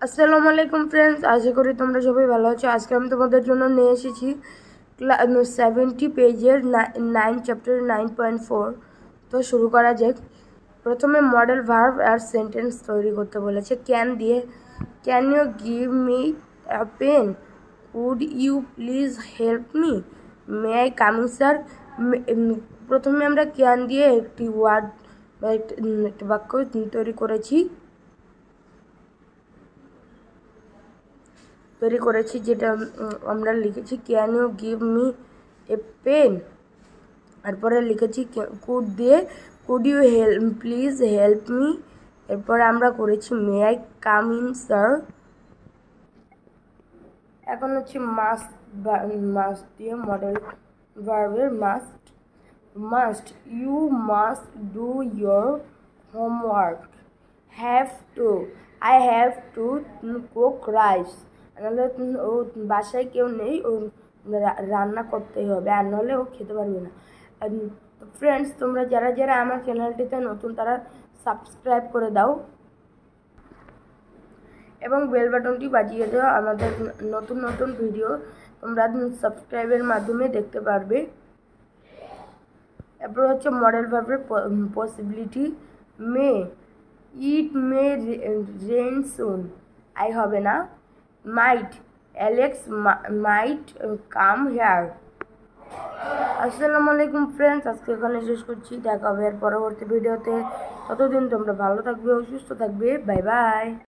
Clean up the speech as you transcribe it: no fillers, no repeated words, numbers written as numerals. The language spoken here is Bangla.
আসসালামু আলাইকুম ফ্রেন্ডস, আশা করি তোমরা সবাই ভালো আছো। আজকে আমি তোমাদের জন্য নিয়ে এসেছি 70 পেজের 9 চ্যাপ্টার 9.4। তো শুরু করা যাক। প্রথমে মডেল ভার্ব আর সেন্টেন্স তৈরি করতে বলেছে ক্যান দিয়ে। Can you give me a pen? Would you please help me? May I coming sir? প্রথমে আমরা ক্যান দিয়ে একটি ওয়ার্ড বা একটি বাক্য তৈরি করেছি যেটা আমরা লিখেছি can you give me a pen. তারপরে লিখেছি কুড দিয়ে could you please help me. এরপরে আমরা করেছি may I come in sir. এখন হচ্ছে মাস্ট দিয়ে মডেল ভার্বের must you must do your homework. Have to I have to cook rice. নাহলে ও বাসায় কেউ নেই, ও রান্না করতেই হবে, আর নাহলে ও খেতে পারবে না। ফ্রেন্ডস, তোমরা যারা যারা আমার চ্যানেলটিতে নতুন তারা সাবস্ক্রাইব করে দাও এবং বেল বাটনটি বাজিয়ে দাও। আমাদের নতুন নতুন ভিডিও তোমরা সাবস্ক্রাইবের মাধ্যমে দেখতে পারবে। এরপর হচ্ছে মডেল ভার্বের possibility. May it may rain soon, I হবে না। মাইট অ্যালেক্স মাইট কাম হেয়ার। আসসালামু আলাইকুম ফ্রেন্ডস, আজকে এখানে শেষ করছি। দেখা হবে এর পরবর্তী ভিডিওতে। ততদিন তোমরা ভালো থাকবে ও সুস্থ থাকবে। Bye bye.